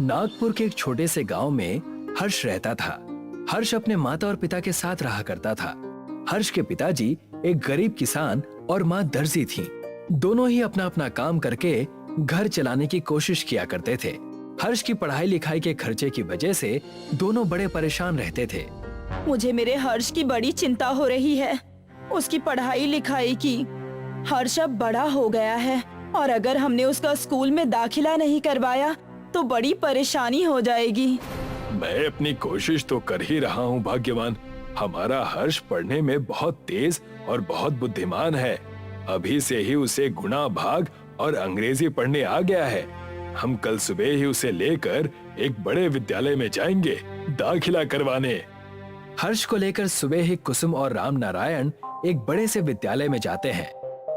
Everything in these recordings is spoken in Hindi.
नागपुर के एक छोटे से गांव में हर्ष रहता था। हर्ष अपने माता और पिता के साथ रहा करता था। हर्ष के पिताजी एक गरीब किसान और माँ दर्जी थीं। दोनों ही अपना अपना काम करके घर चलाने की कोशिश किया करते थे। हर्ष की पढ़ाई लिखाई के खर्चे की वजह से दोनों बड़े परेशान रहते थे। मुझे मेरे हर्ष की बड़ी चिंता हो रही है, उसकी पढ़ाई लिखाई की। हर्ष अब बड़ा हो गया है और अगर हमने उसका स्कूल में दाखिला नहीं करवाया तो बड़ी परेशानी हो जाएगी। मैं अपनी कोशिश तो कर ही रहा हूँ भाग्यवान। हमारा हर्ष पढ़ने में बहुत तेज और बहुत बुद्धिमान है। अभी से ही उसे गुणा भाग और अंग्रेजी पढ़ने आ गया है। हम कल सुबह ही उसे लेकर एक बड़े विद्यालय में जाएंगे दाखिला करवाने। हर्ष को लेकर सुबह ही कुसुम और राम नारायण एक बड़े से विद्यालय में जाते हैं।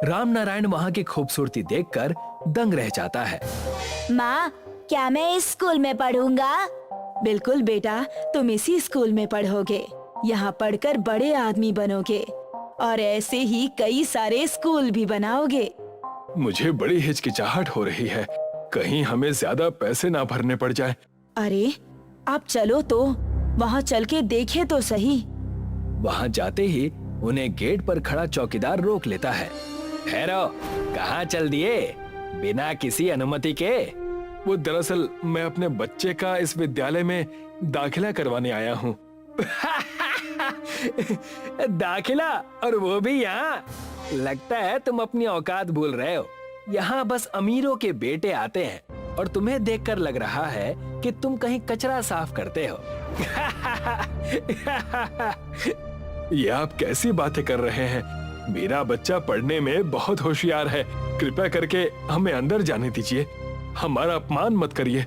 राम नारायण वहाँ की खूबसूरती देखकर दंग रह जाता है। माँ, क्या मैं इस स्कूल में पढ़ूंगा? बिल्कुल बेटा, तुम इसी स्कूल में पढ़ोगे। यहाँ पढ़कर बड़े आदमी बनोगे और ऐसे ही कई सारे स्कूल भी बनाओगे। मुझे बड़ी हिचकिचाहट हो रही है, कहीं हमें ज्यादा पैसे ना भरने पड़ जाए। अरे आप चलो तो वहाँ चल के देखे तो सही। वहाँ जाते ही उन्हें गेट पर खड़ा चौकीदार रोक लेता है। ठहरो, कहाँ चल दिए बिना किसी अनुमति के? वो दरअसल मैं अपने बच्चे का इस विद्यालय में दाखिला करवाने आया हूँ। दाखिला, और वो भी यहाँ? लगता है तुम अपनी औकात भूल रहे हो। यहाँ बस अमीरों के बेटे आते हैं और तुम्हें देखकर लग रहा है कि तुम कहीं कचरा साफ करते हो। ये आप कैसी बातें कर रहे हैं? मेरा बच्चा पढ़ने में बहुत होशियार है। कृपया करके हमें अंदर जाने दीजिए। हमारा अपमान मत करिए।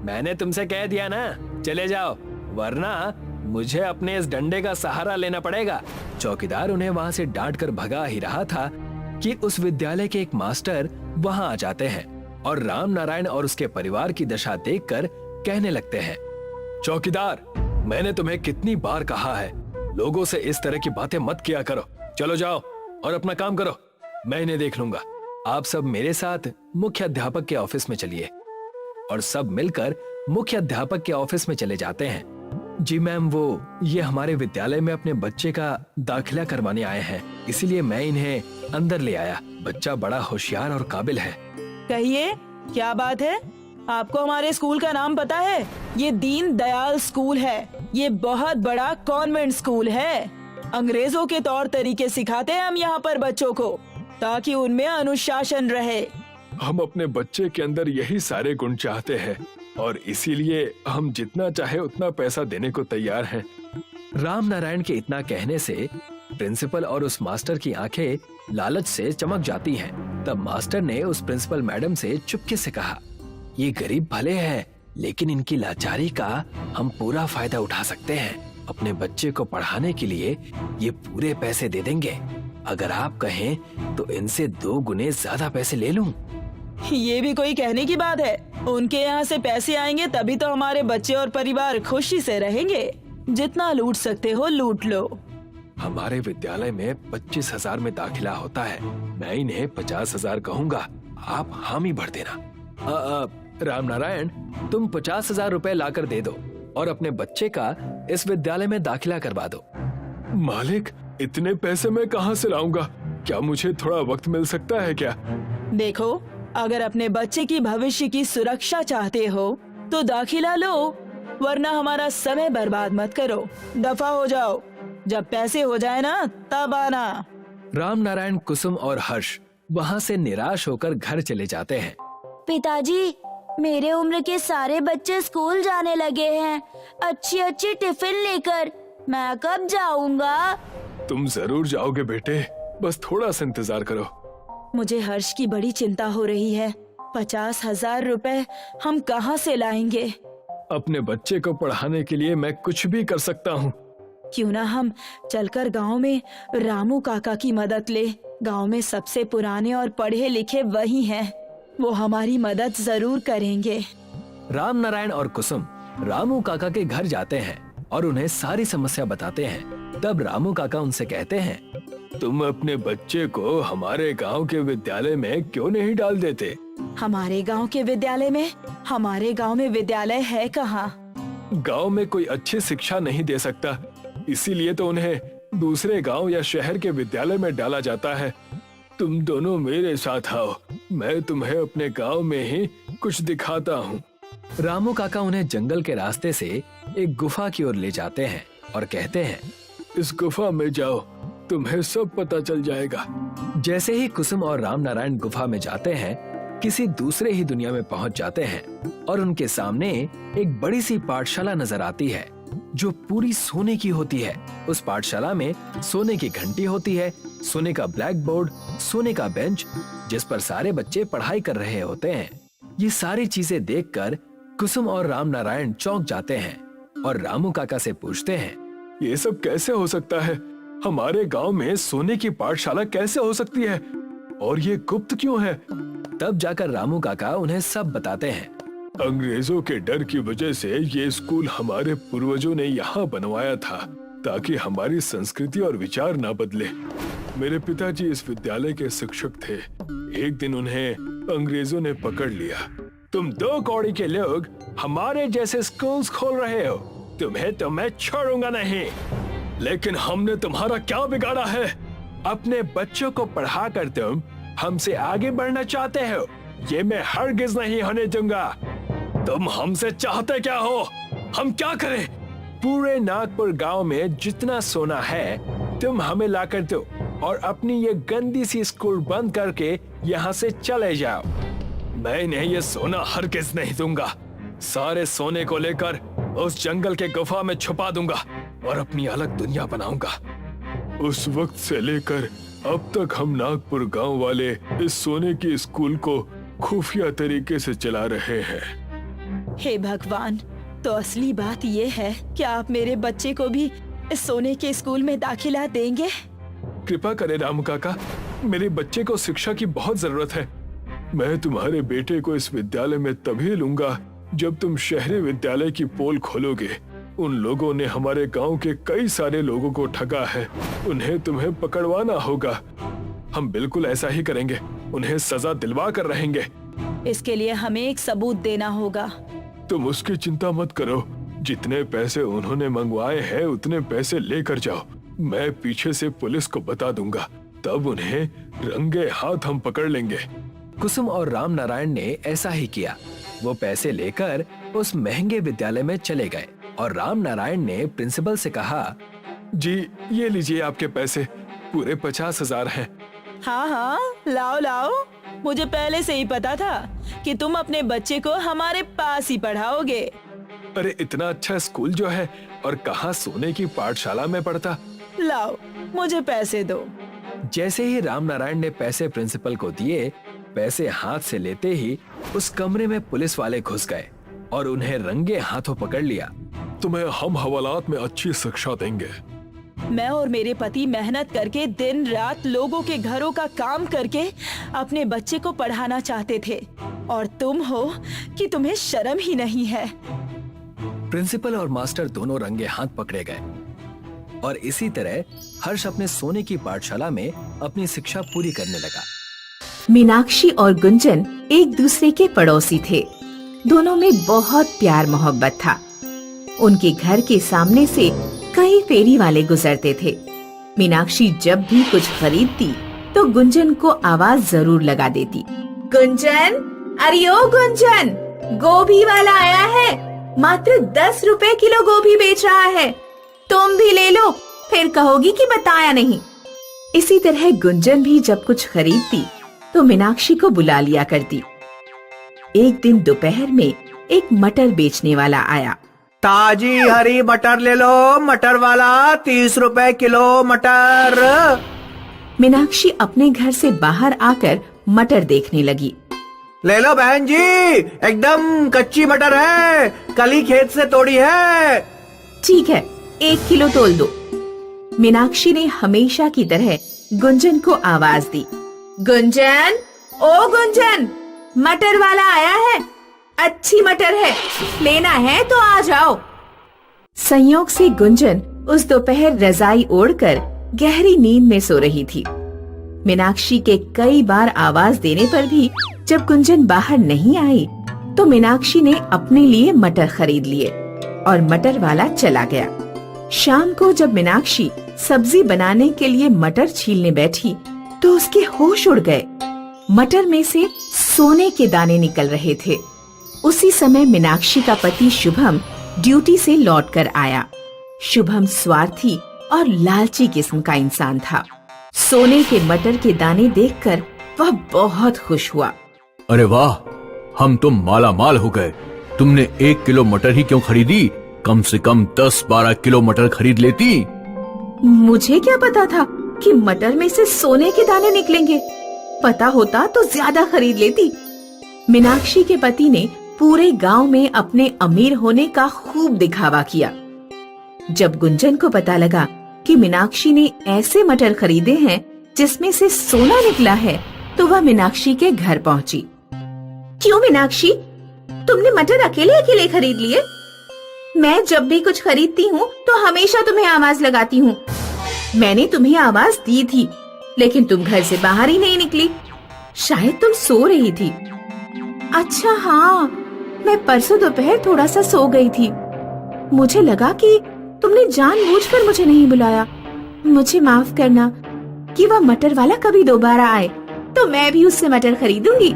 मैंने तुमसे कह दिया ना, चले जाओ, वरना मुझे अपने इस डंडे का सहारा लेना पड़ेगा। चौकीदार उन्हें वहाँ से डांट कर भगा ही रहा था कि उस विद्यालय के एक मास्टर वहाँ आ जाते हैं और राम नारायण और उसके परिवार की दशा देखकर कहने लगते हैं, चौकीदार, मैंने तुम्हें कितनी बार कहा है, लोगों से इस तरह की बातें मत किया करो। चलो जाओ और अपना काम करो, मैं इन्हें देख लूंगा। आप सब मेरे साथ मुख्य अध्यापक के ऑफिस में चलिए। और सब मिलकर मुख्य अध्यापक के ऑफिस में चले जाते हैं। जी मैम, वो ये हमारे विद्यालय में अपने बच्चे का दाखिला करवाने आए हैं, इसीलिए मैं इन्हें अंदर ले आया। बच्चा बड़ा होशियार और काबिल है। कहिए, क्या बात है? आपको हमारे स्कूल का नाम पता है? ये दीन दयाल स्कूल है। ये बहुत बड़ा कॉन्वेंट स्कूल है। अंग्रेजों के तौर तरीके सिखाते हैं हम यहाँ पर बच्चों को, ताकि उनमें अनुशासन रहे। हम अपने बच्चे के अंदर यही सारे गुण चाहते हैं और इसीलिए हम जितना चाहे उतना पैसा देने को तैयार हैं। राम नारायण के इतना कहने से प्रिंसिपल और उस मास्टर की आंखें लालच से चमक जाती हैं। तब मास्टर ने उस प्रिंसिपल मैडम से चुपके से कहा, ये गरीब भले हैं, लेकिन इनकी लाचारी का हम पूरा फायदा उठा सकते हैं। अपने बच्चे को पढ़ाने के लिए ये पूरे पैसे दे देंगे। अगर आप कहें तो इनसे 2 गुने ज्यादा पैसे ले लूं। ये भी कोई कहने की बात है? उनके यहाँ से पैसे आएंगे तभी तो हमारे बच्चे और परिवार खुशी से रहेंगे। जितना लूट सकते हो लूट लो। हमारे विद्यालय में 25,000 में दाखिला होता है। मैं इन्हें 50,000 कहूँगा, आप हामी भर देना। राम नारायण, तुम 50,000 रुपए लाकर दे दो और अपने बच्चे का इस विद्यालय में दाखिला करवा दो। मालिक, इतने पैसे मैं कहाँ से लाऊंगा? क्या मुझे थोड़ा वक्त मिल सकता है क्या? देखो, अगर अपने बच्चे की भविष्य की सुरक्षा चाहते हो तो दाखिला लो, वरना हमारा समय बर्बाद मत करो। दफा हो जाओ, जब पैसे हो जाए ना तब आना। राम नारायण, कुसुम और हर्ष वहाँ से निराश होकर घर चले जाते हैं। पिताजी, मेरे उम्र के सारे बच्चे स्कूल जाने लगे हैं, अच्छी अच्छी टिफिन लेकर। मैं कब जाऊंगा? तुम जरूर जाओगे बेटे, बस थोड़ा सा इंतजार करो। मुझे हर्ष की बड़ी चिंता हो रही है। 50,000 रुपए हम कहाँ से लाएंगे? अपने बच्चे को पढ़ाने के लिए मैं कुछ भी कर सकता हूँ। क्यों ना हम चलकर गांव में रामू काका की मदद ले। गांव में सबसे पुराने और पढ़े लिखे वही हैं। वो हमारी मदद जरूर करेंगे। राम नारायण और कुसुम रामू काका के घर जाते हैं और उन्हें सारी समस्या बताते हैं। तब रामू काका उनसे कहते हैं, तुम अपने बच्चे को हमारे गांव के विद्यालय में क्यों नहीं डाल देते? हमारे गांव के विद्यालय में? हमारे गांव में विद्यालय है कहाँ? गांव में कोई अच्छी शिक्षा नहीं दे सकता, इसीलिए तो उन्हें दूसरे गांव या शहर के विद्यालय में डाला जाता है। तुम दोनों मेरे साथ आओ, मैं तुम्हें अपने गांव में ही कुछ दिखाता हूँ। रामू काका उन्हें जंगल के रास्ते से एक गुफा की ओर ले जाते हैं और कहते हैं, इस गुफा में जाओ, तुम्हें सब पता चल जाएगा। जैसे ही कुसुम और राम नारायण गुफा में जाते हैं, किसी दूसरे ही दुनिया में पहुंच जाते हैं और उनके सामने एक बड़ी सी पाठशाला नजर आती है जो पूरी सोने की होती है। उस पाठशाला में सोने की घंटी होती है, सोने का ब्लैक बोर्ड, सोने का बेंच जिस पर सारे बच्चे पढ़ाई कर रहे होते हैं। ये सारी चीजें देखकर कुसुम और राम नारायण चौंक जाते हैं और रामू काका से पूछते हैं, ये सब कैसे हो सकता है? हमारे गांव में सोने की पाठशाला कैसे हो सकती है? और ये गुप्त क्यों है? तब जाकर रामू काका उन्हें सब बताते हैं। अंग्रेजों के डर की वजह से ये स्कूल हमारे पूर्वजों ने यहाँ बनवाया था ताकि हमारी संस्कृति और विचार ना बदले। मेरे पिताजी इस विद्यालय के शिक्षक थे। एक दिन उन्हें अंग्रेजों ने पकड़ लिया। तुम 2 कौड़ी के लोग हमारे जैसे स्कूल्स खोल रहे हो, तुम्हें तो मैं छोड़ूंगा नहीं। लेकिन हमने तुम्हारा क्या बिगाड़ा है? अपने बच्चों को पढ़ा कर तुम हमसे आगे बढ़ना चाहते हो? ये मैं हरगिज नहीं होने दूंगा। तुम हमसे चाहते क्या हो? हम क्या करें? पूरे नागपुर गांव में जितना सोना है तुम हमें ला कर दो और अपनी ये गंदी सी स्कूल बंद करके यहाँ से चले जाओ। मैं इन्हें ये सोना हरगिज नहीं दूंगा। सारे सोने को लेकर उस जंगल के गुफा में छुपा दूंगा और अपनी अलग दुनिया बनाऊंगा। उस वक्त से लेकर अब तक हम नागपुर गांव वाले इस सोने की स्कूल को खुफिया तरीके से चला रहे हैं। हे भगवान, तो असली बात ये है कि आप मेरे बच्चे को भी इस सोने के स्कूल में दाखिला देंगे? कृपा करें रामू काका, मेरे बच्चे को शिक्षा की बहुत जरूरत है। मैं तुम्हारे बेटे को इस विद्यालय में तभी लूंगा जब तुम शहरी विद्यालय की पोल खोलोगे। उन लोगों ने हमारे गांव के कई सारे लोगों को ठगा है, उन्हें तुम्हें पकड़वाना होगा। हम बिल्कुल ऐसा ही करेंगे, उन्हें सजा दिलवा कर रहेंगे। इसके लिए हमें एक सबूत देना होगा। तुम उसकी चिंता मत करो, जितने पैसे उन्होंने मंगवाए हैं उतने पैसे लेकर जाओ। मैं पीछे से पुलिस को बता दूंगा, तब उन्हें रंगे हाथ हम पकड़ लेंगे। कुसुम और राम नारायण ने ऐसा ही किया। वो पैसे लेकर उस महंगे विद्यालय में चले गए और राम नारायण ने प्रिंसिपल से कहा, जी ये लीजिए आपके पैसे, पूरे 50,000 हैं। हाँ हाँ, लाओ लाओ। मुझे पहले से ही पता था कि तुम अपने बच्चे को हमारे पास ही पढ़ाओगे। अरे इतना अच्छा स्कूल जो है और कहाँ सोने की पाठशाला में पढ़ता। लाओ, मुझे पैसे दो। जैसे ही राम नारायण ने पैसे प्रिंसिपल को दिए, पैसे हाथ से लेते ही उस कमरे में पुलिस वाले घुस गए और उन्हें रंगे हाथों पकड़ लिया। तुम्हें हम हवालात में अच्छी शिक्षा देंगे। मैं और मेरे पति मेहनत करके दिन रात लोगों के घरों का काम करके अपने बच्चे को पढ़ाना चाहते थे, और तुम हो कि तुम्हें शर्म ही नहीं है। प्रिंसिपल और मास्टर दोनों रंगे हाथ पकड़े गए और इसी तरह हर्ष अपने सोने की पाठशाला में अपनी शिक्षा पूरी करने लगा। मीनाक्षी और गुंजन एक दूसरे के पड़ोसी थे। दोनों में बहुत प्यार मोहब्बत था। उनके घर के सामने से कई फेरी वाले गुजरते थे। मीनाक्षी जब भी कुछ खरीदती तो गुंजन को आवाज जरूर लगा देती। गुंजन, अरे ओ गुंजन, गोभी वाला आया है, मात्र 10 रुपए किलो गोभी बेच रहा है, तुम भी ले लो, फिर कहोगी कि बताया नहीं। इसी तरह गुंजन भी जब कुछ खरीदती तो मीनाक्षी को बुला लिया करती। एक दिन दोपहर में एक मटर बेचने वाला आया। ताजी हरी मटर ले लो, मटर वाला 30 रुपए किलो मटर। मीनाक्षी अपने घर से बाहर आकर मटर देखने लगी। ले लो बहन जी, एकदम कच्ची मटर है, कल ही खेत से तोड़ी है। ठीक है, 1 किलो तोल दो। मीनाक्षी ने हमेशा की तरह गुंजन को आवाज दी। गुंजन, ओ गुंजन, मटर वाला आया है, अच्छी मटर है, लेना है तो आ जाओ। संयोग से गुंजन उस दोपहर रजाई ओढ़कर गहरी नींद में सो रही थी। मीनाक्षी के कई बार आवाज देने पर भी जब गुंजन बाहर नहीं आई तो मीनाक्षी ने अपने लिए मटर खरीद लिए और मटर वाला चला गया। शाम को जब मीनाक्षी सब्जी बनाने के लिए मटर छीलने बैठी तो उसके होश उड़ गए। मटर में से सोने के दाने निकल रहे थे। उसी समय मीनाक्षी का पति शुभम ड्यूटी से लौटकर आया। शुभम स्वार्थी और लालची किस्म का इंसान था। सोने के मटर के दाने देखकर वह बहुत खुश हुआ। अरे वाह, हम तो माला माल हो गए। तुमने 1 किलो मटर ही क्यों खरीदी? कम से कम 10-12 किलो मटर खरीद लेती। मुझे क्या पता था कि मटर में से सोने के दाने निकलेंगे। पता होता तो ज्यादा खरीद लेती। मीनाक्षी के पति ने पूरे गांव में अपने अमीर होने का खूब दिखावा किया। जब गुंजन को पता लगा कि मीनाक्षी ने ऐसे मटर खरीदे हैं जिसमें से सोना निकला है तो वह मीनाक्षी के घर पहुंची। क्यों मीनाक्षी, तुमने मटर अकेले अकेले खरीद लिए? मैं जब भी कुछ खरीदती हूँ तो हमेशा तुम्हें आवाज लगाती हूँ। मैंने तुम्हें आवाज दी थी लेकिन तुम घर से बाहर ही नहीं निकली। शायद तुम सो रही थी। अच्छा हाँ, मैं परसों दोपहर थोड़ा सा सो गई थी। मुझे लगा कि तुमने जानबूझकर मुझे नहीं बुलाया। मुझे माफ करना। कि वह मटर वाला कभी दोबारा आए तो मैं भी उससे मटर खरीदूंगी।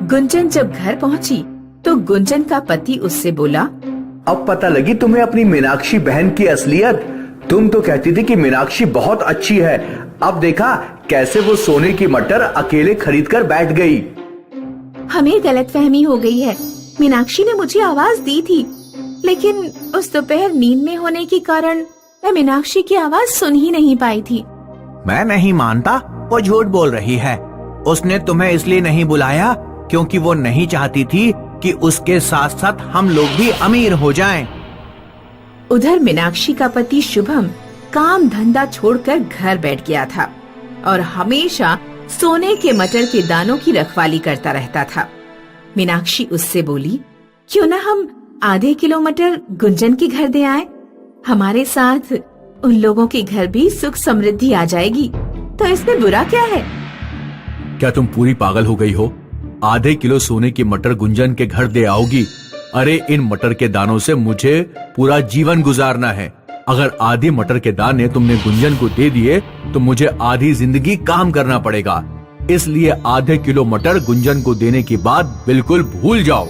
गुंजन जब घर पहुंची तो गुंजन का पति उससे बोला, अब पता लगी तुम्हें अपनी मीनाक्षी बहन की असलियत। तुम तो कहती थी कि मीनाक्षी बहुत अच्छी है। अब देखा कैसे वो सोने की मटर अकेले खरीद कर बैठ गई। हमें गलतफहमी हो गई है। मीनाक्षी ने मुझे आवाज दी थी लेकिन उस दोपहर नींद में होने के कारण मैं मीनाक्षी की आवाज सुन ही नहीं पाई थी। मैं नहीं मानता, वो झूठ बोल रही है। उसने तुम्हें इसलिए नहीं बुलाया क्योंकि वो नहीं चाहती थी कि उसके साथ साथ हम लोग भी अमीर हो जाएं। उधर मीनाक्षी का पति शुभम काम धंधा छोड़कर घर बैठ गया था और हमेशा सोने के मटर के दानों की रखवाली करता रहता था। मीनाक्षी उससे बोली, क्यों न हम आधे किलो मटर गुंजन के घर दे आए? हमारे साथ उन लोगों के घर भी सुख समृद्धि आ जाएगी, तो इसमें बुरा क्या है? क्या तुम पूरी पागल हो गई हो? आधे किलो सोने की मटर गुंजन के घर दे आओगी? अरे इन मटर के दानों से मुझे पूरा जीवन गुजारना है। अगर आधी मटर के दाने तुमने गुंजन को दे दिए तो मुझे आधी जिंदगी काम करना पड़ेगा। इसलिए आधे किलो मटर गुंजन को देने की बात बिल्कुल भूल जाओ।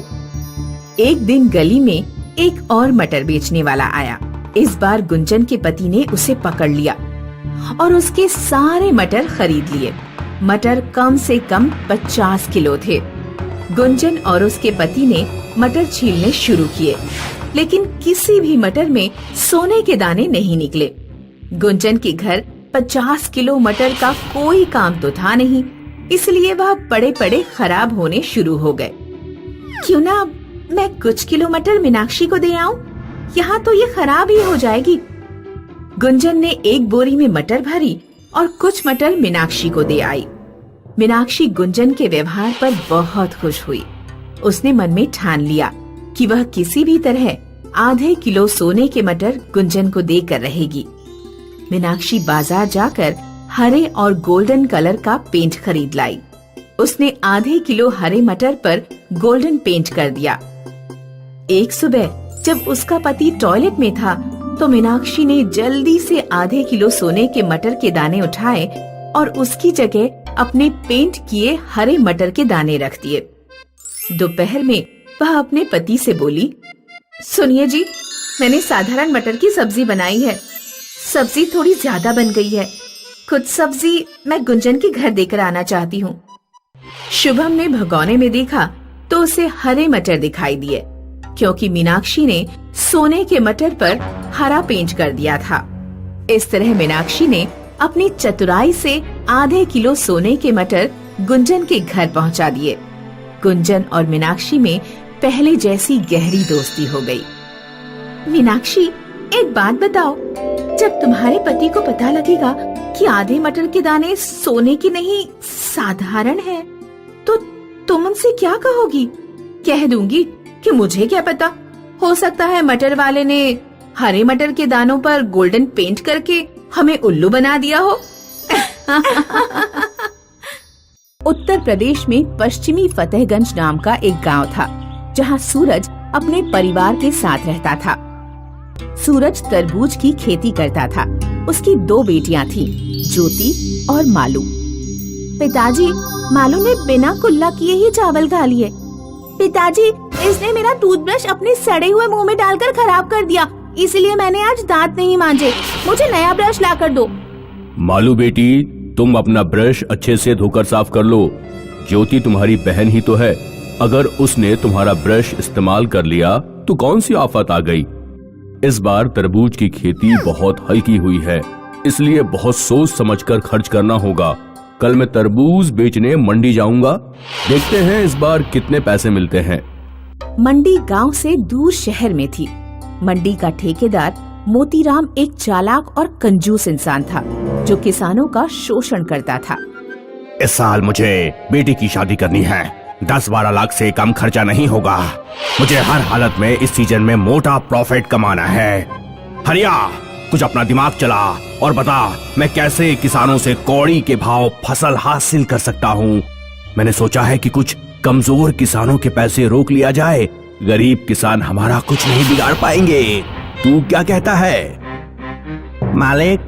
एक दिन गली में एक और मटर बेचने वाला आया। इस बार गुंजन के पति ने उसे पकड़ लिया और उसके सारे मटर खरीद लिए। मटर कम से कम 50 किलो थे। गुंजन और उसके पति ने मटर छीलने शुरू किए लेकिन किसी भी मटर में सोने के दाने नहीं निकले। गुंजन के घर 50 किलो मटर का कोई काम तो था नहीं, इसलिए वह पड़े पड़े खराब होने शुरू हो गए। क्यों ना मैं कुछ किलो मटर मीनाक्षी को दे आऊं? यहाँ तो ये खराब ही हो जाएगी। गुंजन ने एक बोरी में मटर भरी और कुछ मटर मीनाक्षी को दे आई। मीनाक्षी गुंजन के व्यवहार पर बहुत खुश हुई। उसने मन में ठान लिया कि वह किसी भी तरह आधे किलो सोने के मटर गुंजन को देकर रहेगी। मीनाक्षी बाजार जाकर हरे और गोल्डन कलर का पेंट खरीद लाई। उसने आधे किलो हरे मटर पर गोल्डन पेंट कर दिया। एक सुबह जब उसका पति टॉयलेट में था तो मीनाक्षी ने जल्दी से आधे किलो सोने के मटर के दाने उठाए और उसकी जगह अपने पेंट किए हरे मटर के दाने रख दिए। दोपहर में वह अपने पति से बोली, सुनिए जी, मैंने साधारण मटर की सब्जी बनाई है। सब्जी थोड़ी ज्यादा बन गई है। कुछ सब्जी मैं गुंजन के घर देकर आना चाहती हूँ। शुभम ने भगोने में देखा तो उसे हरे मटर दिखाई दिए क्योंकि मीनाक्षी ने सोने के मटर पर हरा पेंट कर दिया था। इस तरह मीनाक्षी ने अपनी चतुराई से आधे किलो सोने के मटर गुंजन के घर पहुंचा दिए। गुंजन और मीनाक्षी में पहले जैसी गहरी दोस्ती हो गई। मीनाक्षी, एक बात बताओ, जब तुम्हारे पति को पता लगेगा कि आधे मटर के दाने सोने की नहीं साधारण हैं, तो तुम उनसे क्या कहोगी? कह दूंगी कि मुझे क्या पता, हो सकता है मटर वाले ने हरे मटर के दानों पर गोल्डन पेंट करके हमें उल्लू बना दिया हो। उत्तर प्रदेश में पश्चिमी फतेहगंज नाम का एक गांव था, जहां सूरज अपने परिवार के साथ रहता था। सूरज तरबूज की खेती करता था। उसकी 2 बेटियां थीं, ज्योति और मालू। पिताजी, मालू ने बिना कुल्ला किए ही चावल खा लिए। पिताजी, इसने मेरा टूथब्रश अपने सड़े हुए मुंह में डालकर खराब कर दिया, इसलिए मैंने आज दांत नहीं मांजे। मुझे नया ब्रश ला कर दो। मालू बेटी, तुम अपना ब्रश अच्छे से धोकर साफ कर लो। ज्योति तुम्हारी बहन ही तो है, अगर उसने तुम्हारा ब्रश इस्तेमाल कर लिया तो कौन सी आफत आ गई। इस बार तरबूज की खेती बहुत हल्की हुई है, इसलिए बहुत सोच समझकर खर्च करना होगा। कल मैं तरबूज बेचने मंडी जाऊंगा, देखते हैं इस बार कितने पैसे मिलते हैं। मंडी गांव से दूर शहर में थी। मंडी का ठेकेदार मोतीराम एक चालाक और कंजूस इंसान था, जो किसानों का शोषण करता था। इस साल मुझे बेटी की शादी करनी है। 10-12 लाख से कम खर्चा नहीं होगा। मुझे हर हालत में इस सीजन में मोटा प्रॉफिट कमाना है। हरिया, कुछ अपना दिमाग चला और बता, मैं कैसे किसानों से कौड़ी के भाव फसल हासिल कर सकता हूँ। मैंने सोचा है कि कुछ कमजोर किसानों के पैसे रोक लिया जाए। गरीब किसान हमारा कुछ नहीं बिगाड़ पाएंगे। तू क्या कहता है? मालिक,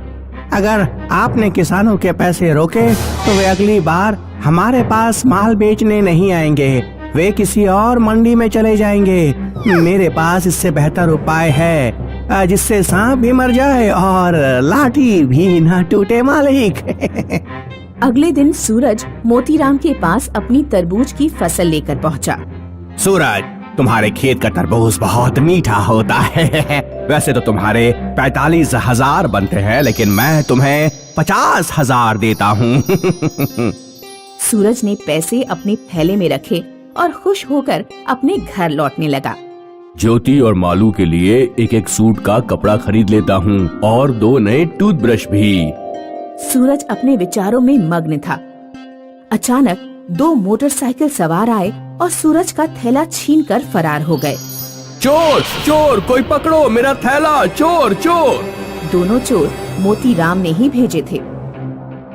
अगर आपने किसानों के पैसे रोके तो वे अगली बार हमारे पास माल बेचने नहीं आएंगे। वे किसी और मंडी में चले जाएंगे। मेरे पास इससे बेहतर उपाय है, जिससे सांप भी मर जाए और लाठी भी ना टूटे मालिक। अगले दिन सूरज मोतीराम के पास अपनी तरबूज की फसल लेकर पहुंचा। सूरज, तुम्हारे खेत का तरबूज बहुत मीठा होता है। वैसे तो तुम्हारे 45,000 बनते हैं, लेकिन मैं तुम्हें 50,000 देता हूँ। सूरज ने पैसे अपने थैले में रखे और खुश होकर अपने घर लौटने लगा। ज्योति और मालू के लिए एक सूट का कपड़ा खरीद लेता हूँ और 2 नए टूथब्रश भी। सूरज अपने विचारों में मग्न था। अचानक 2 मोटरसाइकिल सवार आए और सूरज का थैला छीनकर फरार हो गए। चोर चोर, कोई पकड़ो मेरा थैला, चोर चोर। दोनों चोर मोतीराम ने ही भेजे थे।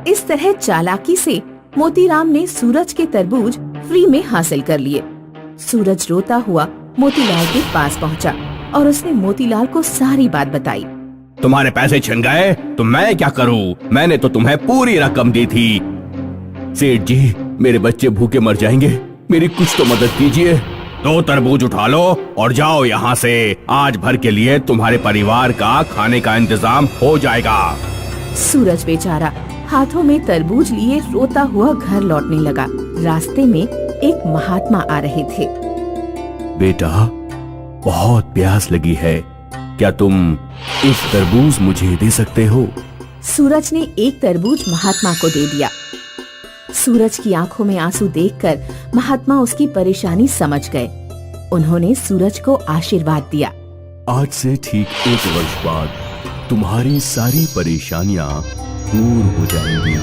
इस तरह चालाकी से मोतीराम ने सूरज के तरबूज फ्री में हासिल कर लिए। सूरज रोता हुआ मोतीलाल के पास पहुंचा और उसने मोतीलाल को सारी बात बताई। तुम्हारे पैसे छिन गए तो मैं क्या करूं? मैंने तो तुम्हें पूरी रकम दी थी। सेठ जी, मेरे बच्चे भूखे मर जाएंगे, मेरी कुछ तो मदद कीजिए। 2 तरबूज उठा लो और जाओ यहाँ से। आज भर के लिए तुम्हारे परिवार का खाने का इंतजाम हो जाएगा। सूरज बेचारा हाथों में तरबूज लिए रोता हुआ घर लौटने लगा। रास्ते में एक महात्मा आ रहे थे। बेटा, बहुत प्यास लगी है, क्या तुम एक तरबूज मुझे दे सकते हो? सूरज ने एक तरबूज महात्मा को दे दिया। सूरज की आंखों में आंसू देखकर महात्मा उसकी परेशानी समझ गए। उन्होंने सूरज को आशीर्वाद दिया। आज से ठीक 1 वर्ष बाद तुम्हारी सारी परेशानियां दूर हो जाएंगी।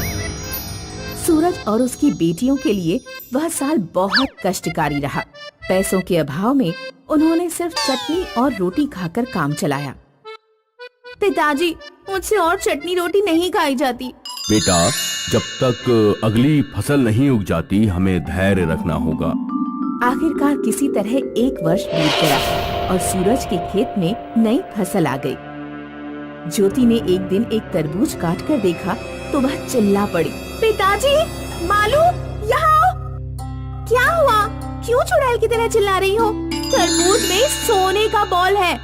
सूरज और उसकी बेटियों के लिए वह साल बहुत कष्टकारी रहा। पैसों के अभाव में उन्होंने सिर्फ चटनी और रोटी खाकर काम चलाया। पिताजी, मुझसे और चटनी रोटी नहीं खाई जाती। बेटा, जब तक अगली फसल नहीं उग जाती हमें धैर्य रखना होगा। आखिरकार किसी तरह 1 वर्ष बीत गया और सूरज के खेत में नई फसल आ गई। ज्योति ने एक दिन एक तरबूज काट कर देखा तो वह चिल्ला पड़ी, पिताजी, मालू, यहाँ आओ। क्या हुआ? क्यों चुड़ैल की तरह चिल्ला रही हो? तरबूज में सोने का बॉल है।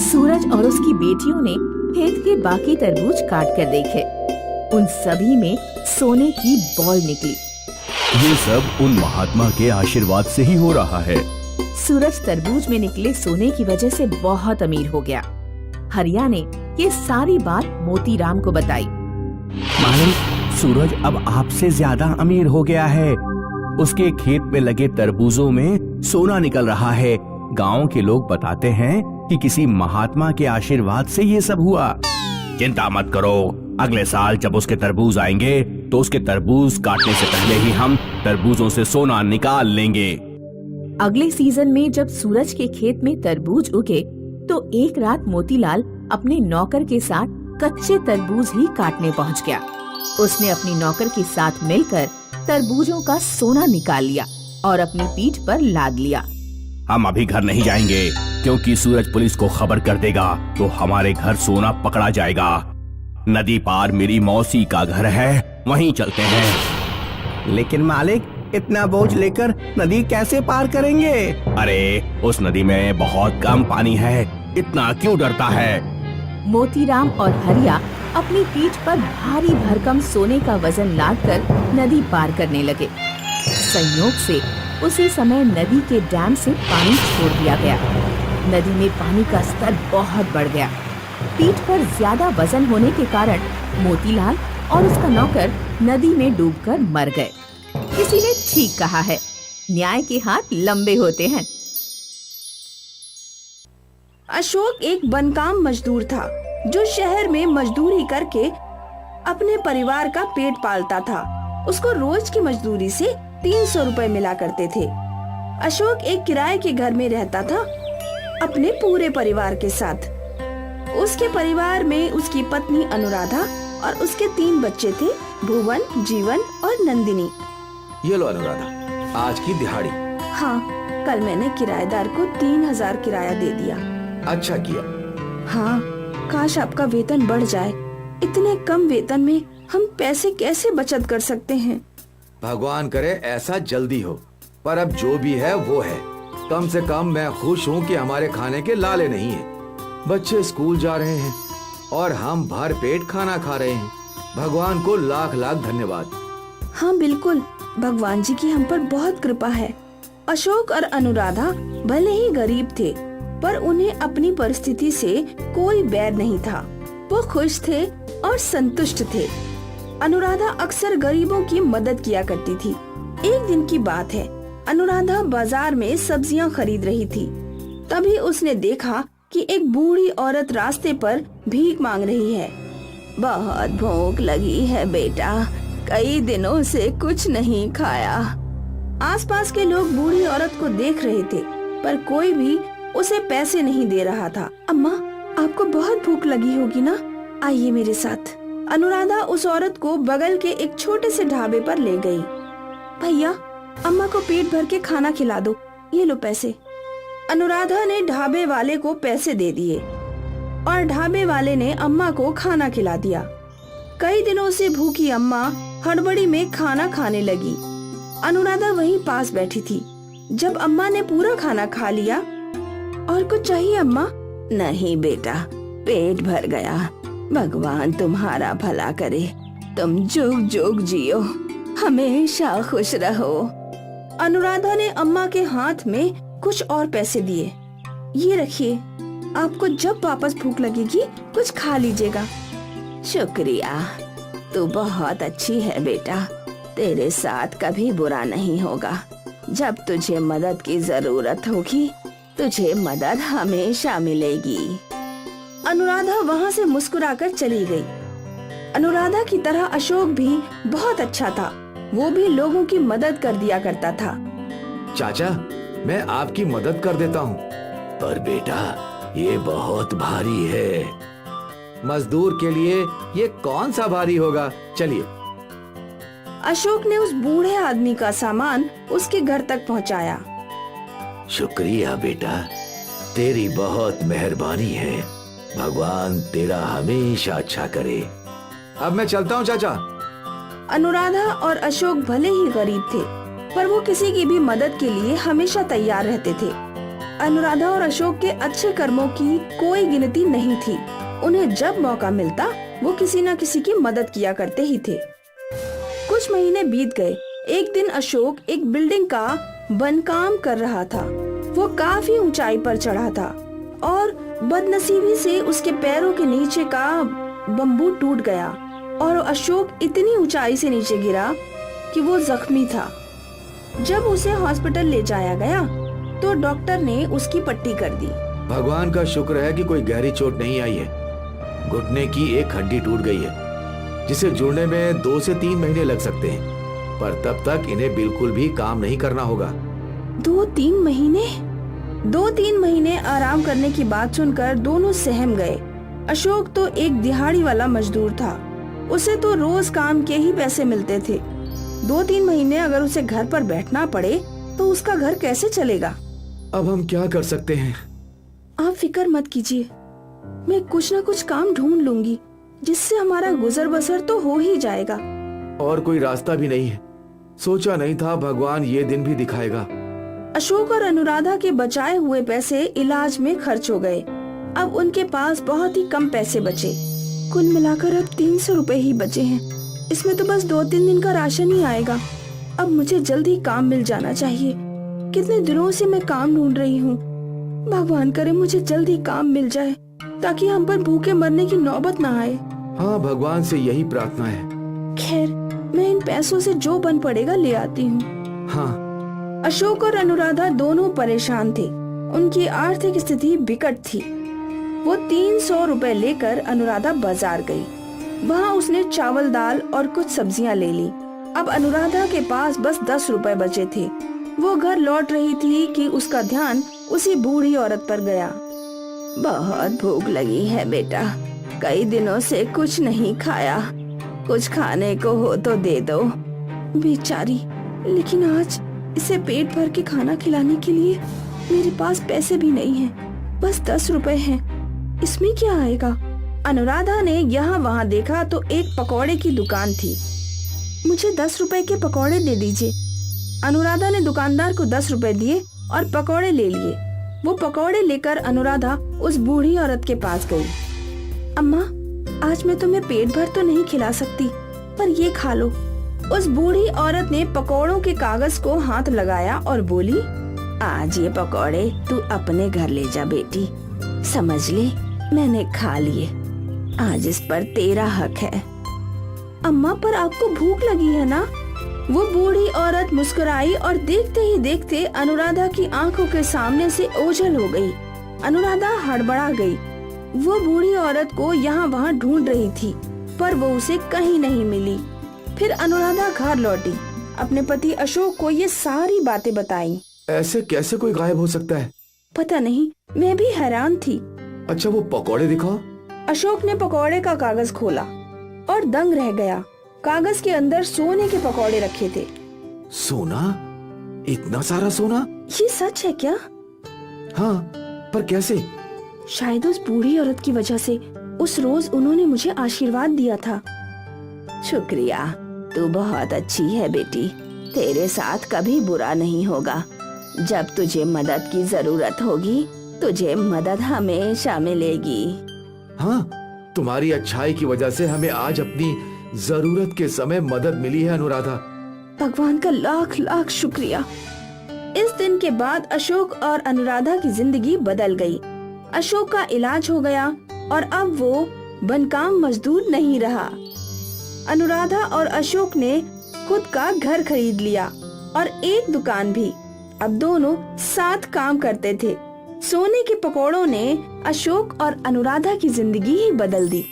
सूरज और उसकी बेटियों ने खेत के बाकी तरबूज काट कर देखे। उन सभी में सोने की बॉल निकली। ये सब उन महात्मा के आशीर्वाद से ही हो रहा है। सूरज तरबूज में निकले सोने की वजह से बहुत अमीर हो गया। हरिया ने ये सारी बात मोतीराम को बताई। मालिक, सूरज अब आपसे ज्यादा अमीर हो गया है। उसके खेत में लगे तरबूजों में सोना निकल रहा है। गांव के लोग बताते हैं कि किसी महात्मा के आशीर्वाद से ये सब हुआ। चिंता मत करो, अगले साल जब उसके तरबूज आएंगे तो उसके तरबूज काटने से पहले ही हम तरबूजों से सोना निकाल लेंगे। अगले सीजन में जब सूरज के खेत में तरबूज उगे तो एक रात मोतीलाल अपने नौकर के साथ कच्चे तरबूज ही काटने पहुंच गया। उसने अपनी नौकर के साथ मिलकर तरबूजों का सोना निकाल लिया और अपनी पीठ पर लाद लिया। हम अभी घर नहीं जाएंगे क्योंकि सूरज पुलिस को खबर कर देगा तो हमारे घर सोना पकड़ा जाएगा। नदी पार मेरी मौसी का घर है, वहीं चलते हैं। लेकिन मालिक, इतना बोझ लेकर नदी कैसे पार करेंगे? अरे उस नदी में बहुत कम पानी है, इतना क्यों डरता है? मोतीराम और हरिया अपनी पीठ पर भारी भरकम सोने का वजन लादकर नदी पार करने लगे। संयोग से उसी समय नदी के डैम से पानी छोड़ दिया गया। नदी में पानी का स्तर बहुत बढ़ गया। पीठ पर ज्यादा वजन होने के कारण मोतीलाल और उसका नौकर नदी में डूबकर मर गए। किसी ने ठीक कहा है, न्याय के हाथ लंबे होते हैं। अशोक एक बनकाम मजदूर था जो शहर में मजदूरी करके अपने परिवार का पेट पालता था। उसको रोज की मजदूरी से 300 रुपए मिला करते थे। अशोक एक किराए के घर में रहता था अपने पूरे परिवार के साथ। उसके परिवार में उसकी पत्नी अनुराधा और उसके 3 बच्चे थे, भुवन, जीवन और नंदिनी। ये लो अनुराधा, आज की दिहाड़ी। हाँ, कल मैंने किराएदार को 3000 किराया दे दिया। अच्छा किया। हाँ, काश आपका वेतन बढ़ जाए। इतने कम वेतन में हम पैसे कैसे बचत कर सकते हैं? भगवान करे ऐसा जल्दी हो, पर अब जो भी है वो है। कम से कम मैं खुश हूँ कि हमारे खाने के लाले नहीं है। बच्चे स्कूल जा रहे हैं और हम भर पेट खाना खा रहे हैं। भगवान को लाख लाख धन्यवाद। हाँ बिल्कुल, भगवान जी की हम पर बहुत कृपा है। अशोक और अनुराधा भले ही गरीब थे, पर उन्हें अपनी परिस्थिति से कोई बैर नहीं था। वो खुश थे और संतुष्ट थे। अनुराधा अक्सर गरीबों की मदद किया करती थी। एक दिन की बात है, अनुराधा बाजार में सब्जियां खरीद रही थी। तभी उसने देखा कि एक बूढ़ी औरत रास्ते पर भीख मांग रही है। बहुत भूख लगी है बेटा, कई दिनों से कुछ नहीं खाया। आसपास के लोग बूढ़ी औरत को देख रहे थे, पर कोई भी उसे पैसे नहीं दे रहा था। अम्मा, आपको बहुत भूख लगी होगी ना, आइए मेरे साथ। अनुराधा उस औरत को बगल के एक छोटे से ढाबे पर ले गई। भैया, अम्मा को पेट भर के खाना खिला दो, ये लो पैसे। अनुराधा ने ढाबे वाले को पैसे दे दिए और ढाबे वाले ने अम्मा को खाना खिला दिया। कई दिनों से भूखी अम्मा हड़बड़ी में खाना खाने लगी। अनुराधा वहीं पास बैठी थी। जब अम्मा ने पूरा खाना खा लिया, और कुछ चाहिए अम्मा? नहीं बेटा, पेट भर गया। भगवान तुम्हारा भला करे, तुम जुग जुग जियो, हमेशा खुश रहो। अनुराधा ने अम्मा के हाथ में कुछ और पैसे दिए। ये रखिए, आपको जब वापस भूख लगेगी कुछ खा लीजिएगा। शुक्रिया, तू बहुत अच्छी है बेटा, तेरे साथ कभी बुरा नहीं होगा। जब तुझे मदद की जरूरत होगी, तुझे मदद हमेशा मिलेगी। अनुराधा वहाँ से मुस्कुराकर चली गई। अनुराधा की तरह अशोक भी बहुत अच्छा था। वो भी लोगों की मदद कर दिया करता था। चाचा, मैं आपकी मदद कर देता हूँ, पर बेटा ये बहुत भारी है। मजदूर के लिए ये कौन सा भारी होगा, चलिए। अशोक ने उस बूढ़े आदमी का सामान उसके घर तक पहुंचाया। शुक्रिया बेटा, तेरी बहुत मेहरबानी है। भगवान तेरा हमेशा अच्छा करे। अब मैं चलता हूँ चाचा। अनुराधा और अशोक भले ही गरीब थे, पर वो किसी की भी मदद के लिए हमेशा तैयार रहते थे। अनुराधा और अशोक के अच्छे कर्मों की कोई गिनती नहीं थी। उन्हें जब मौका मिलता वो किसी न किसी की मदद किया करते ही थे। कुछ महीने बीत गए। एक दिन अशोक एक बिल्डिंग का बनकाम कर रहा था। वो काफी ऊंचाई पर चढ़ा था और बदनसीबी से उसके पैरों के नीचे का बम्बू टूट गया और अशोक इतनी ऊंचाई से नीचे गिरा कि वो जख्मी था। जब उसे हॉस्पिटल ले जाया गया तो डॉक्टर ने उसकी पट्टी कर दी। भगवान का शुक्र है कि कोई गहरी चोट नहीं आई है। घुटने की एक हड्डी टूट गई है, जिसे जुड़ने में 2 से 3 महीने लग सकते हैं, पर तब तक इन्हें बिल्कुल भी काम नहीं करना होगा। 2-3 महीने? 2-3 महीने आराम करने की बात सुनकर दोनों सहम गए। अशोक तो एक दिहाड़ी वाला मजदूर था। उसे तो रोज काम के ही पैसे मिलते थे। 2-3 महीने अगर उसे घर पर बैठना पड़े तो उसका घर कैसे चलेगा। अब हम क्या कर सकते हैं? आप फिक्र मत कीजिए, मैं कुछ न कुछ काम ढूंढ लूंगी जिससे हमारा गुजर बसर तो हो ही जाएगा। और कोई रास्ता भी नहीं है। सोचा नहीं था भगवान ये दिन भी दिखाएगा। अशोक और अनुराधा के बचाए हुए पैसे इलाज में खर्च हो गए। अब उनके पास बहुत ही कम पैसे बचे। कुल मिलाकर अब 300 रुपए ही बचे हैं। इसमें तो बस 2-3 दिन का राशन ही आएगा। अब मुझे जल्दी काम मिल जाना चाहिए। कितने दिनों से मैं काम ढूंढ रही हूँ। भगवान करे मुझे जल्दी काम मिल जाए ताकि हम पर भूखे मरने की नौबत ना आए। हाँ, भगवान से यही प्रार्थना है। खैर, मैं इन पैसों से जो बन पड़ेगा ले आती हूँ। हाँ। अशोक और अनुराधा दोनों परेशान थे। उनकी आर्थिक स्थिति बिकट थी। वो 300 रुपए लेकर अनुराधा बाजार गई। वहाँ उसने चावल, दाल और कुछ सब्जियाँ ले ली। अब अनुराधा के पास बस 10 रुपए बचे थे। वो घर लौट रही थी कि उसका ध्यान उसी बूढ़ी औरत पर गया। बहुत भूख लगी है बेटा, कई दिनों से कुछ नहीं खाया। कुछ खाने को हो तो दे दो। बेचारी, लेकिन आज इसे पेट भर के खाना खिलाने के लिए मेरे पास पैसे भी नहीं हैं। बस 10 रुपए हैं। इसमें क्या आएगा। अनुराधा ने यहाँ वहाँ देखा तो एक पकौड़े की दुकान थी। मुझे 10 रुपए के पकौड़े दे दीजिए। अनुराधा ने दुकानदार को 10 रुपए दिए और पकौड़े ले लिए। वो पकौड़े लेकर अनुराधा उस बूढ़ी औरत के पास गई। अम्मा, आज मैं तुम्हें पेट भर तो नहीं खिला सकती, पर ये खा लो। उस बूढ़ी औरत ने पकौड़ों के कागज को हाथ लगाया और बोली, आज ये पकौड़े तू अपने घर ले जा बेटी। समझ ले, मैंने खा लिए। आज इस पर तेरा हक है। अम्मा, पर आपको भूख लगी है ना? वो बूढ़ी औरत मुस्कुराई और देखते ही देखते अनुराधा की आंखों के सामने से ओझल हो गई। अनुराधा हड़बड़ा गई। वो बूढ़ी औरत को यहाँ वहाँ ढूंढ रही थी, पर वो उसे कहीं नहीं मिली। फिर अनुराधा घर लौटी, अपने पति अशोक को ये सारी बातें बताई। ऐसे कैसे कोई गायब हो सकता है? पता नहीं, मैं भी हैरान थी। अच्छा, वो पकौड़े दिखाओ। अशोक ने पकौड़े का कागज खोला और दंग रह गया। कागज के अंदर सोने के पकौड़े रखे थे। सोना? इतना सारा सोना? ये सच है क्या? हाँ, पर कैसे? शायद उस बूढ़ी औरत की वजह से। उस रोज उन्होंने मुझे आशीर्वाद दिया था। शुक्रिया, तू बहुत अच्छी है बेटी। तेरे साथ कभी बुरा नहीं होगा। जब तुझे मदद की जरूरत होगी, तुझे मदद हमेशा मिलेगी। हाँ, तुम्हारी अच्छाई की वजह से हमें आज अपनी जरूरत के समय मदद मिली है अनुराधा। भगवान का लाख लाख शुक्रिया। इस दिन के बाद अशोक और अनुराधा की जिंदगी बदल गई। अशोक का इलाज हो गया और अब वो बनकाम मजदूर नहीं रहा। अनुराधा और अशोक ने खुद का घर खरीद लिया और एक दुकान भी। अब दोनों साथ काम करते थे। सोने के पकौड़ों ने अशोक और अनुराधा की जिंदगी ही बदल दी।